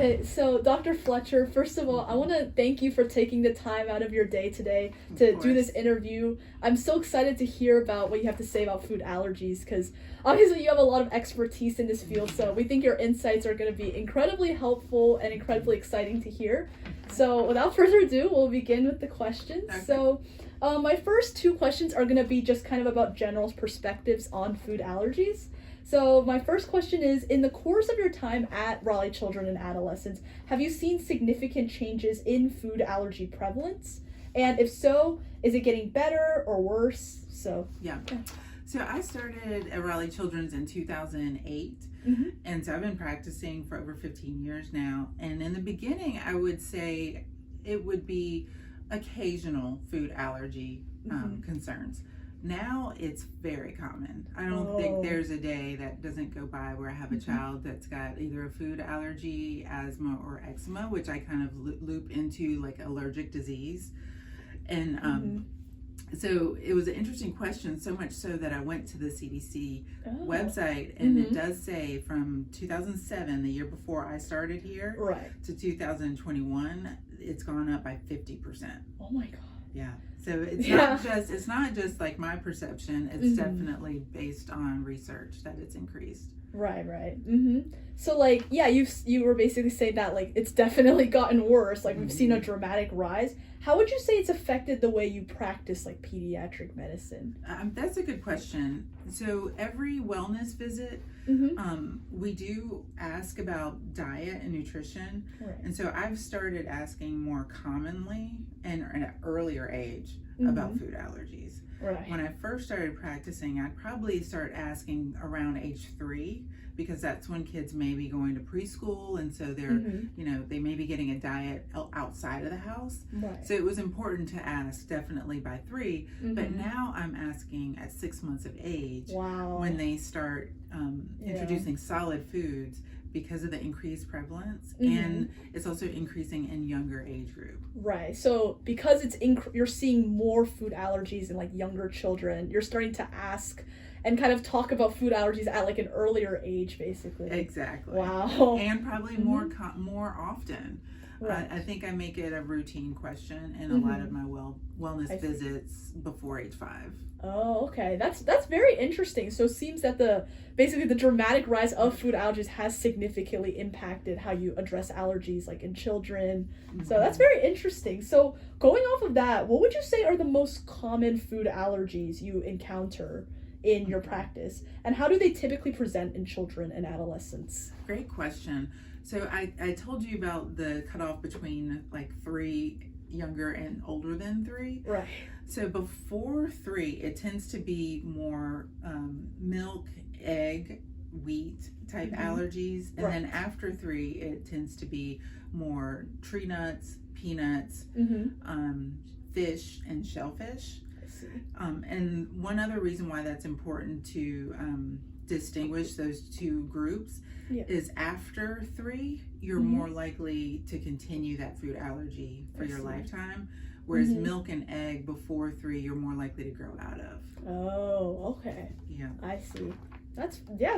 Okay, so Dr. Fletcher, first of all, I want to thank you for taking the time out of your day today to do this interview. I'm so excited to hear about what you have to say about food allergies, because obviously you have a lot of expertise in this field, so we think your insights are going to be incredibly helpful and incredibly exciting to hear. So without further ado, we'll begin with the questions. Okay. So my first two questions are going to be just kind of about general perspectives on food allergies. So my first question is, in the course of your time at Raleigh Children and Adolescents, have you seen significant changes in food allergy prevalence? And if so, is it getting better or worse? Yeah. So I started at Raleigh Children's in 2008. And so I've been practicing for over 15 years now. And in the beginning, I would say it would be occasional food allergy concerns. Now it's very common. I don't think there's a day that doesn't go by where I have a child that's got either a food allergy, asthma, or eczema, which I kind of loop into like allergic disease. And so it was an interesting question, so much so that I went to the CDC website, and it does say from 2007, the year before I started here, to 2021, it's gone up by 50%. Oh my God. Yeah. So it's not just like my perception. It's definitely based on research that it's increased. Right. So like, yeah, you were basically saying that like it's definitely gotten worse. Like we've seen a dramatic rise. How would you say it's affected the way you practice like pediatric medicine? That's a good question. So every wellness visit, we do ask about diet and nutrition. And so I've started asking more commonly and at an earlier age about food allergies. When I first started practicing, I'd probably start asking around age 3, because that's when kids may be going to preschool, and so they're, they may be getting a diet outside of the house. So it was important to ask definitely by 3, but now I'm asking at 6 months of age when they start introducing solid foods, because of the increased prevalence, and it's also increasing in younger age group. Right. So because it's you're seeing more food allergies in like younger children, you're starting to ask and kind of talk about food allergies at like an earlier age, basically. Exactly. Wow. And probably more often. I think I make it a routine question in a lot of my wellness visits before age 5. Oh, okay. That's very interesting. So it seems that the dramatic rise of food allergies has significantly impacted how you address allergies like in children. So that's very interesting. So going off of that, what would you say are the most common food allergies you encounter in your practice, and how do they typically present in children and adolescents? Great question. So I told you about the cutoff between like 3, younger and older than 3. Right. So before 3, it tends to be more milk, egg, wheat type allergies. And then after 3, it tends to be more tree nuts, peanuts, fish, and shellfish. And one other reason why that's important to distinguish those 2 groups is after 3, you're more likely to continue that food allergy for your lifetime, whereas milk and egg before 3, you're more likely to grow out of. Oh, okay. Yeah. I see.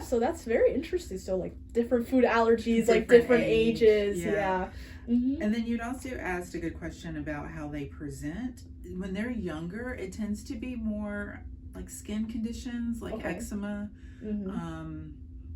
So that's very interesting. So like different food allergies, like different ages. Yeah. And then you'd also asked a good question about how they present. When they're younger, it tends to be more like skin conditions, like eczema,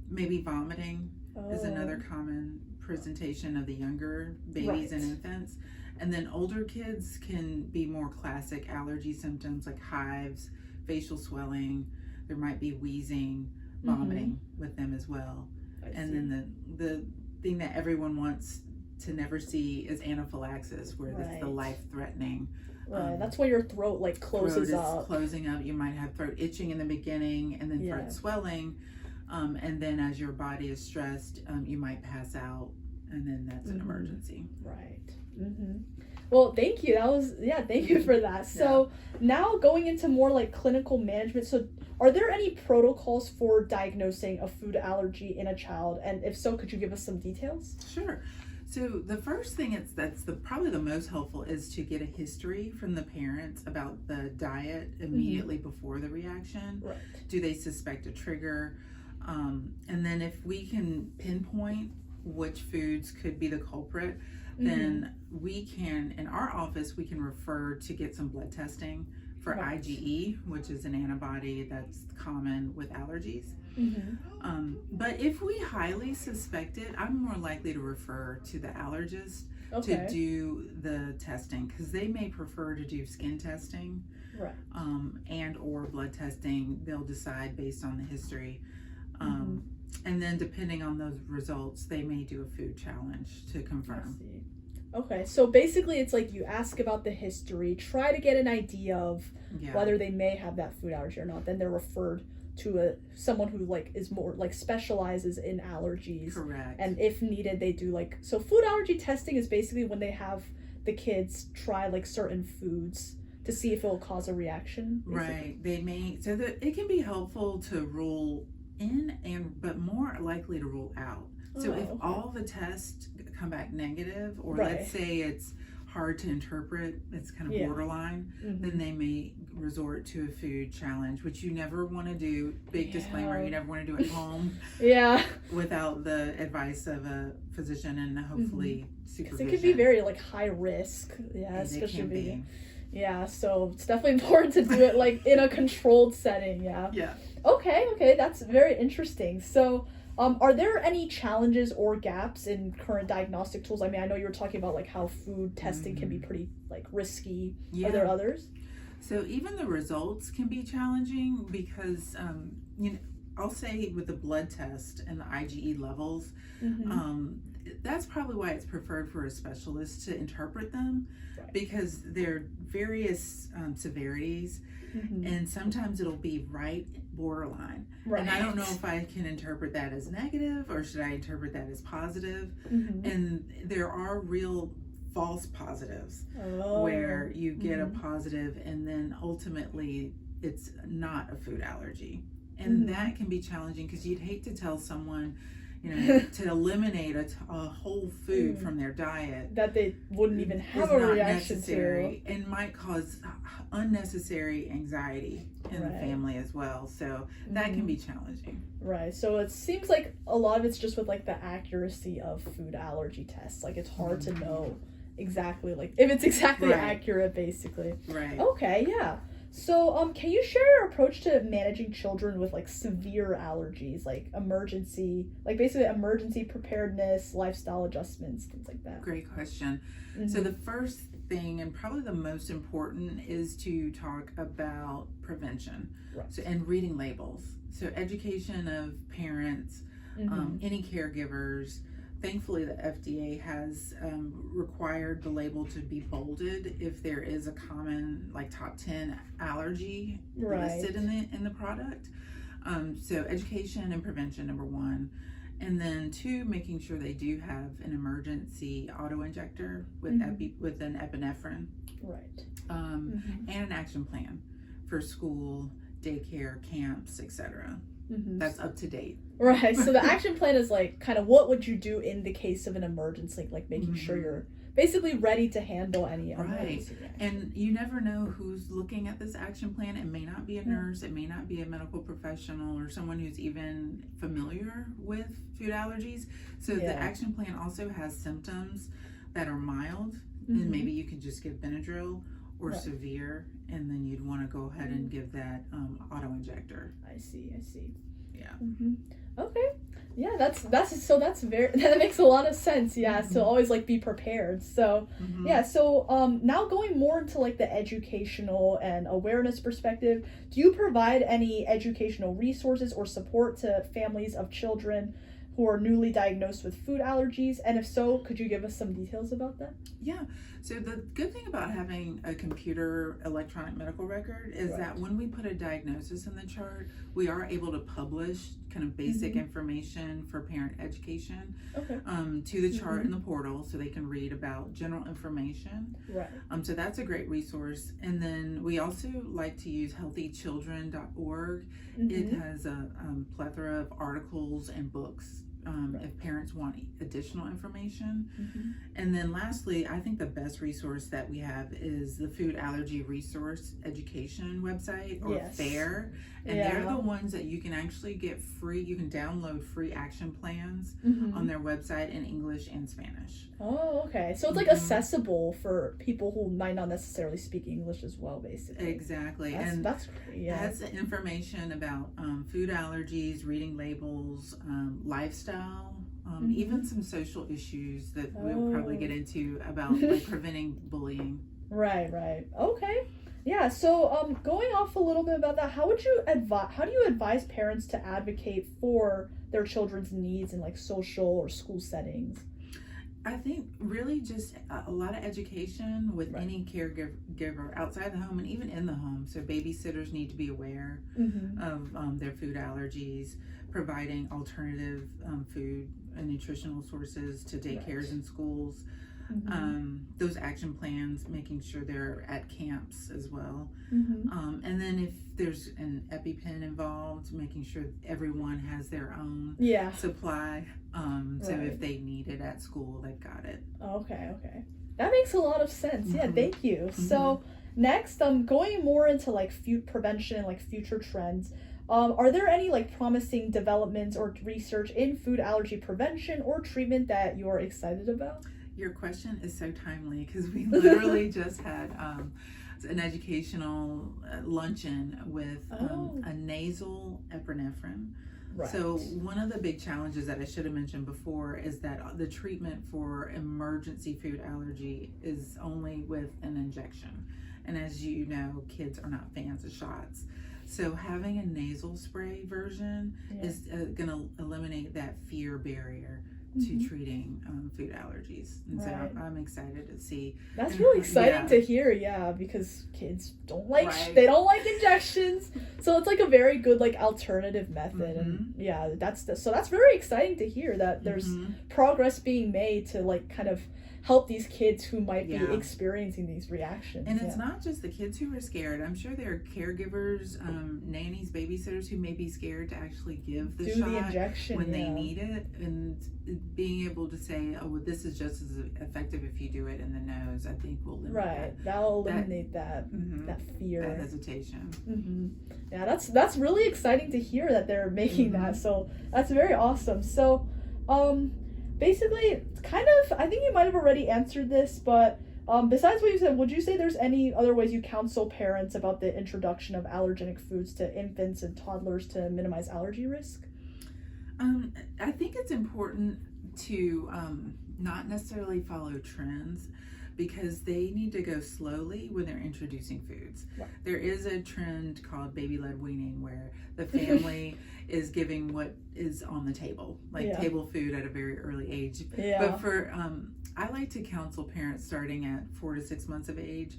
maybe vomiting is another common presentation of the younger babies and infants. And then older kids can be more classic allergy symptoms like hives, facial swelling. There might be wheezing, vomiting with them as well. And then the thing that everyone wants to never see is anaphylaxis, where it's the life-threatening. That's when your throat like closes up. Closing up. You might have throat itching in the beginning, and then throat swelling. And then as your body is stressed, you might pass out, and then that's an emergency. Right. Well, thank you. Thank you for that. So now going into more like clinical management. So are there any protocols for diagnosing a food allergy in a child? And if so, could you give us some details? Sure. So the first thing that's probably the most helpful is to get a history from the parents about the diet immediately before the reaction. Do they suspect a trigger? And then if we can pinpoint which foods could be the culprit, then we can, in our office, we can refer to get some blood testing for IgE, which is an antibody that's common with allergies. But if we highly suspect it, I'm more likely to refer to the allergist to do the testing, because they may prefer to do skin testing and or blood testing. They'll decide based on the history. And then depending on those results, they may do a food challenge to confirm. Okay, so basically it's like you ask about the history, try to get an idea of whether they may have that food allergy or not. Then they're referred to someone who like is more like specializes in allergies. Correct. And if needed, they do like, so food allergy testing is basically when they have the kids try like certain foods to see if it will cause a reaction. Basically. Right. They may, so that it can be helpful to rule in but more likely to rule out. So if all the tests come back negative, or let's say it's hard to interpret, it's kind of borderline, then they may resort to a food challenge, which you never want to do. Big disclaimer, you never want to do at home without the advice of a physician and hopefully supervision. It can be very like high risk. Especially so it's definitely important to do it like in a controlled setting. Okay, that's very interesting. So are there any challenges or gaps in current diagnostic tools? I mean, I know you were talking about like how food testing can be pretty like risky. Are there others? So even the results can be challenging because, I'll say with the blood test and the IgE levels, that's probably why it's preferred for a specialist to interpret them, because there are various severities, and sometimes it'll be borderline. And I don't know if I can interpret that as negative or should I interpret that as positive. And there are real false positives where you get a positive and then ultimately it's not a food allergy. And that can be challenging because you'd hate to tell someone, to eliminate a whole food from their diet that they wouldn't even have a reaction to, and might cause unnecessary anxiety in the family as well. So that can be challenging. Right. So it seems like a lot of it's just with like the accuracy of food allergy tests. Like it's hard to know exactly like if it's exactly accurate, basically. Right. Okay. Yeah. So, can you share your approach to managing children with like severe allergies, like emergency preparedness, lifestyle adjustments, things like that? Great question. So the first thing, and probably the most important, is to talk about prevention. So, and reading labels. So education of parents, any caregivers. Thankfully, the FDA has required the label to be bolded if there is a common, like top 10 allergy listed in the product. So education and prevention, number one. And then two, making sure they do have an emergency auto injector with with an epinephrine. And an action plan for school, daycare, camps, etc. That's up to date. Right. So the action plan is like kind of what would you do in the case of an emergency, like making sure you're basically ready to handle any emergency. And you never know who's looking at this action plan. It may not be a nurse, it may not be a medical professional or someone who's even familiar with food allergies. So the action plan also has symptoms that are mild, and maybe you can just give Benadryl, or severe, and then you'd want to go ahead and give that auto injector. I see. Yeah. Okay. Yeah, that's that makes a lot of sense. Yeah. So always like be prepared. So so now going more into like the educational and awareness perspective, do you provide any educational resources or support to families of children who are newly diagnosed with food allergies? And if so, could you give us some details about that? Yeah. So the good thing about having a computer electronic medical record is that when we put a diagnosis in the chart, we are able to publish kind of basic information for parent education to the chart in the portal, so they can read about general information. So that's a great resource. And then we also like to use healthychildren.org. It has a plethora of articles and books if parents want additional information. And then lastly, I think the best resource that we have is the Food Allergy Resource Education website, or FAIR. And they're the ones that you can actually get free. You can download free action plans on their website in English and Spanish. Oh, okay. So it's like accessible for people who might not necessarily speak English as well, basically. Exactly. That's great. Has information about food allergies, reading labels, lifestyle, even some social issues that we'll probably get into about like preventing bullying. Right. Okay. Yeah, so going off a little bit about that, how do you advise parents to advocate for their children's needs in like social or school settings? I think really just a lot of education with any caregiver outside the home and even in the home. So babysitters need to be aware of their food allergies, providing alternative food and nutritional sources to daycares and schools. Those action plans, making sure they're at camps as well. And then if there's an EpiPen involved, making sure everyone has their own supply. So if they need it at school, they've got it. Okay. That makes a lot of sense. Yeah, thank you. So next, going more into like prevention and like future trends. Are there any like promising developments or research in food allergy prevention or treatment that you're excited about? Your question is so timely because we literally just had an educational luncheon with a nasal epinephrine. So one of the big challenges that I should have mentioned before is that the treatment for emergency food allergy is only with an injection. And as you know, kids are not fans of shots. So having a nasal spray version is going to eliminate that fear barrier to treating food allergies. And so I'm excited to see. That's really exciting to hear, because kids don't like they don't like injections. So it's like a very good like alternative method. And that's very exciting to hear that there's progress being made to like kind of help these kids who might be experiencing these reactions. And it's not just the kids who are scared. I'm sure there are caregivers, nannies, babysitters who may be scared to actually give the shot, the injection when they need it. And being able to say, oh, well, this is just as effective if you do it in the nose, I think will eliminate that'll eliminate that fear, that hesitation. Yeah, that's really exciting to hear that they're making that. So that's very awesome. So basically, kind of, I think you might have already answered this, but besides what you said, would you say there's any other ways you counsel parents about the introduction of allergenic foods to infants and toddlers to minimize allergy risk? I think it's important to not necessarily follow trends, because they need to go slowly when they're introducing foods. There is a trend called baby-led weaning where the family is giving what is on the table, like table food at a very early age. But for I like to counsel parents starting at 4 to 6 months of age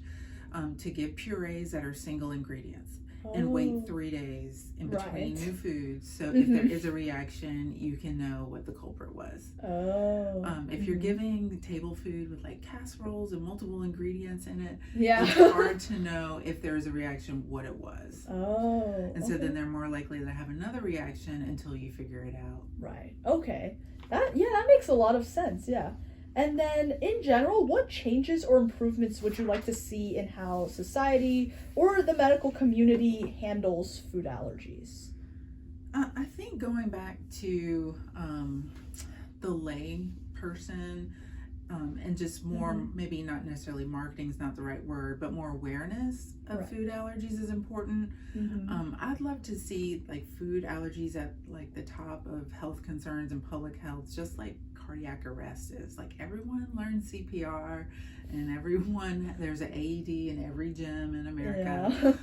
to give purees that are single ingredients. And wait 3 days in between new foods, so if there is a reaction, you can know what the culprit was. If you're giving table food with like casseroles and multiple ingredients in it, it's hard to know if there is a reaction, what it was. And so then they're more likely to have another reaction until you figure it out. That makes a lot of sense. And then, in general, what changes or improvements would you like to see in how society or the medical community handles food allergies? I think going back to the lay person and just more, maybe not necessarily marketing is not the right word, but more awareness of food allergies is important. I'd love to see like food allergies at like the top of health concerns and public health, just like cardiac arrest is. Like everyone learns CPR and there's an AED in every gym in America.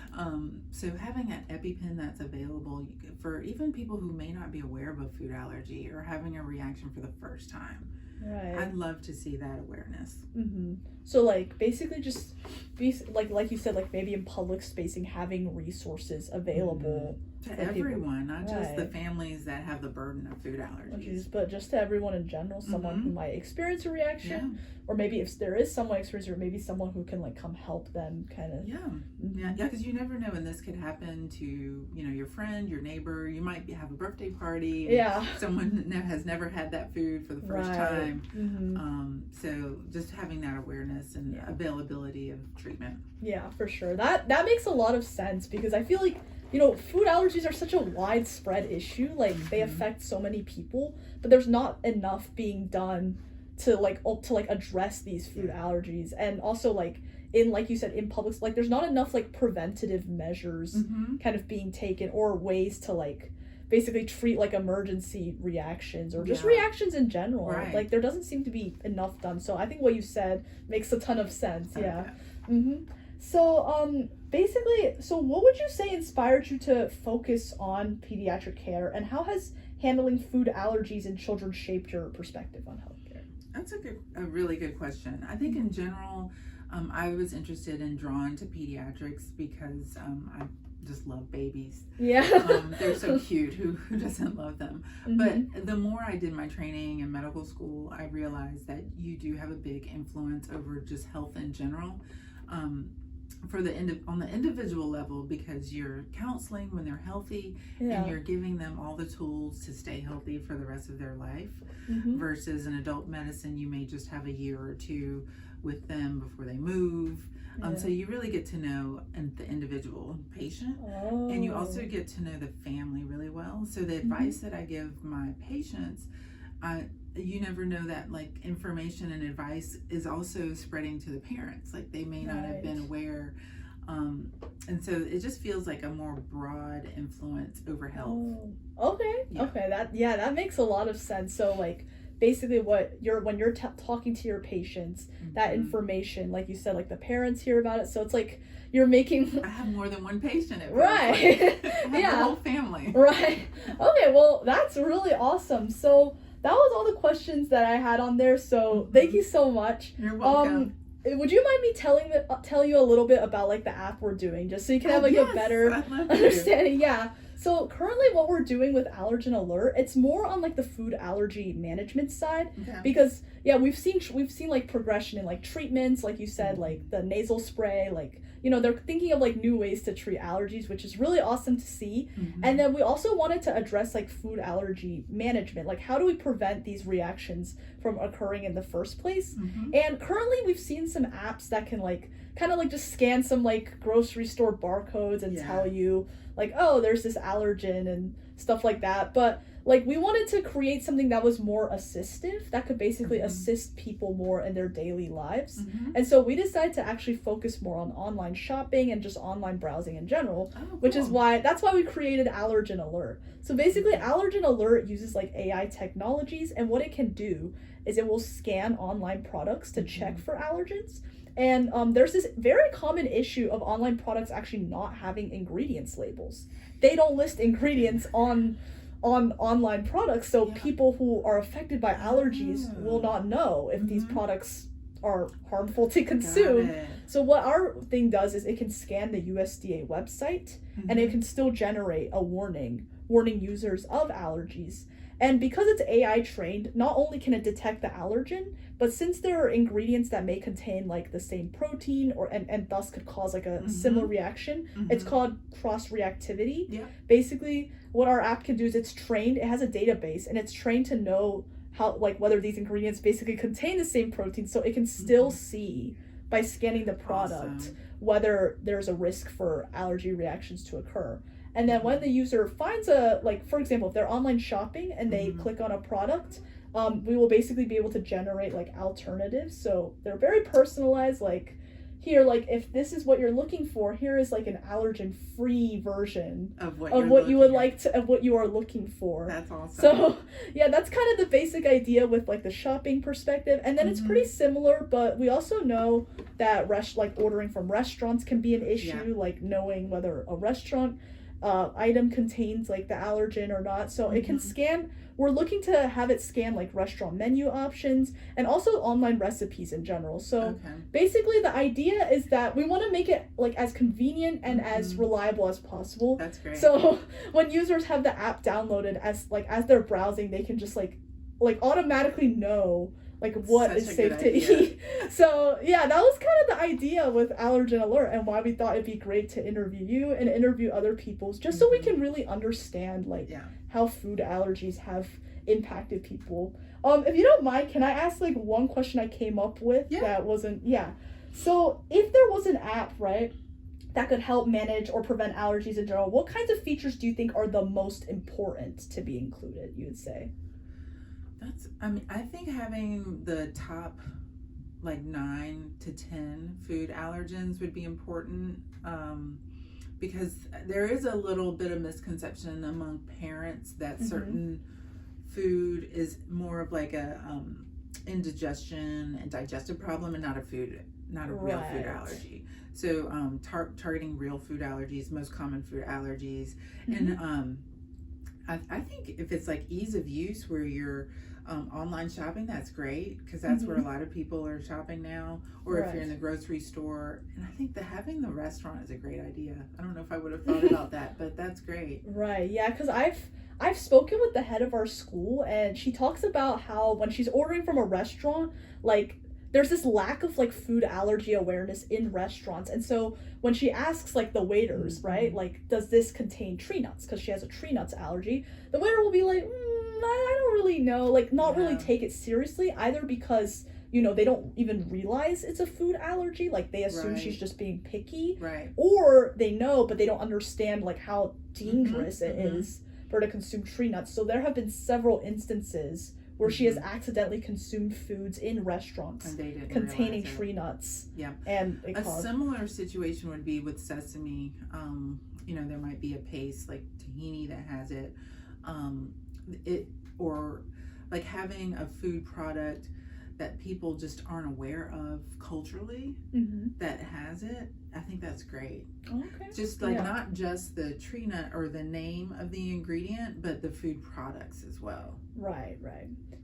So having an EpiPen that's available for even people who may not be aware of a food allergy or having a reaction for the first time. I'd love to see that awareness. So like basically just be like you said, like maybe in public spacing, having resources available To for everyone, not just the Right. families that have the burden of food allergies. But just to everyone in general, someone who might experience a reaction, or maybe if there is someone experiencing, or maybe someone who can like come help them, kind of. Yeah, because you never know, and this could happen to your friend, your neighbor. You might have a birthday party. And someone has never had that food for the first time. So just having that awareness and availability of treatment. Yeah, for sure. That makes a lot of sense, because I feel like, food allergies are such a widespread issue. Like, they affect so many people, but there's not enough being done to address these food allergies. And also, like you said, in public, like, there's not enough like preventative measures kind of being taken, or ways to like basically treat like emergency reactions, or just reactions in general. Right. Like, there doesn't seem to be enough done. So I think what you said makes a ton of sense. So, basically, what would you say inspired you to focus on pediatric care, and how has handling food allergies in children shaped your perspective on healthcare? That's a really good question. I think in general, I was interested and drawn to pediatrics because I just love babies. They're so cute. Who doesn't love them? But the more I did my training in medical school, I realized that you do have a big influence over just health in general. On the individual level, because you're counseling when they're healthy, and you're giving them all the tools to stay healthy for the rest of their life, versus in adult medicine, you may just have a year or two with them before they move. So you really get to know the individual patient, and you also get to know the family really well. So the advice that I give my patients, you never know that like information and advice is also spreading to the parents. Like, they may not have been aware. And so it just feels like a more broad influence over health. Okay. That makes a lot of sense. So like, basically when you're talking to your patients, that information, like you said, like the parents hear about it. So it's like you're making. I have more than one patient at right. Like, I have the whole family. Right. Okay. Well, that's really awesome. So that was all the questions that I had on there. So thank you so much. You're welcome. Would you mind me tell you a little bit about like the app we're doing, just so you can have like a better understanding? So currently what we're doing with AllergenAlert, it's more on like the food allergy management side, because we've seen like progression in like treatments, like you said, like the nasal spray, like they're thinking of like new ways to treat allergies, which is really awesome to see. And then we also wanted to address like food allergy management, like how do we prevent these reactions from occurring in the first place. And currently we've seen some apps that can like kind of like just scan some like grocery store barcodes and tell you like, oh, there's this allergen and stuff like that. But like, we wanted to create something that was more assistive, that could basically assist people more in their daily lives. And so we decided to actually focus more on online shopping and just online browsing in general, which is that's why we created AllergenAlert. So basically AllergenAlert uses like AI technologies, and what it can do is it will scan online products to check for allergens. And there's this very common issue of online products actually not having ingredients labels. They don't list ingredients on online products, so people who are affected by allergies will not know if these products are harmful to consume. So what our thing does is it can scan the USDA website, and it can still generate a warning users of allergies. And because it's AI trained, not only can it detect the allergen, but since there are ingredients that may contain like the same protein and thus could cause like a similar reaction, it's called cross-reactivity. Basically, what our app can do is it has a database, and it's trained to know how, like, whether these ingredients basically contain the same protein, so it can still see by scanning the product whether there's a risk for allergy reactions to occur. And then when the user finds for example, if they're online shopping and they click on a product, we will basically be able to generate like alternatives. So they're very personalized, like here, like if this is what you're looking for, here is like an allergen-free version of what you are looking for. That's awesome. So that's kind of the basic idea with like the shopping perspective. And then it's pretty similar, but we also know that ordering from restaurants can be an issue, like knowing whether a restaurant item contains like the allergen or not. So it can scan. We're looking to have it scan like restaurant menu options and also online recipes in general. So basically the idea is that we want to make it like as convenient and as reliable as possible. That's great. So when users have the app downloaded, as they're browsing, they can just like automatically know like what is safe to eat. So yeah, that was kind of the idea with AllergenAlert and why we thought it'd be great to interview you and interview other people, just so we can really understand like how food allergies have impacted people. If you don't mind, can I ask like one question I came up with that wasn't so if there was an app, right, that could help manage or prevent allergies in general, what kinds of features do you think are the most important to be included, you would say? I think having the top like 9 to 10 food allergens would be important, because there is a little bit of misconception among parents that certain food is more of like a indigestion and digestive problem and not a real food allergy. So targeting real food allergies, most common food allergies, and I think if it's like ease of use where you're online shopping, that's great, because that's where a lot of people are shopping now, or if you're in the grocery store. And I think having the restaurant is a great idea. I don't know if I would have thought about that, but that's great. Right, yeah, because I've spoken with the head of our school, and she talks about how when she's ordering from a restaurant, like there's this lack of like food allergy awareness in restaurants. And so when she asks like the waiters, right, like, does this contain tree nuts, because she has a tree nuts allergy, the waiter will be like, I don't really know, like not really take it seriously, either because they don't even realize it's a food allergy, like they assume she's just being picky, or they know but they don't understand like how dangerous it is for her to consume tree nuts. So there have been several instances where she has accidentally consumed foods in restaurants containing tree nuts. And a similar situation would be with sesame. There might be a paste like tahini that has it, or like having a food product that people just aren't aware of culturally that has it. I think that's great. Just like not just the tree nut or the name of the ingredient, but the food products as well. Right.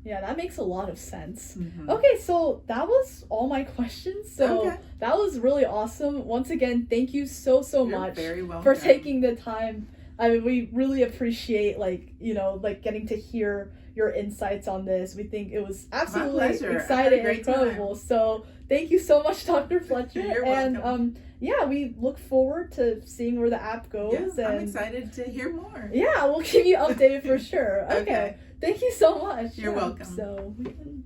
Yeah, that makes a lot of sense. Okay, so that was all my questions. So that was really awesome. Once again, thank you so much for taking the time. I mean, we really appreciate getting to hear your insights on this. We think it was absolutely exciting and incredible. So thank you so much, Dr. Fletcher. You're welcome. We look forward to seeing where the app goes. I'm excited to hear more. Yeah, we'll keep you updated for sure. Okay. Thank you so much. You're welcome. So we can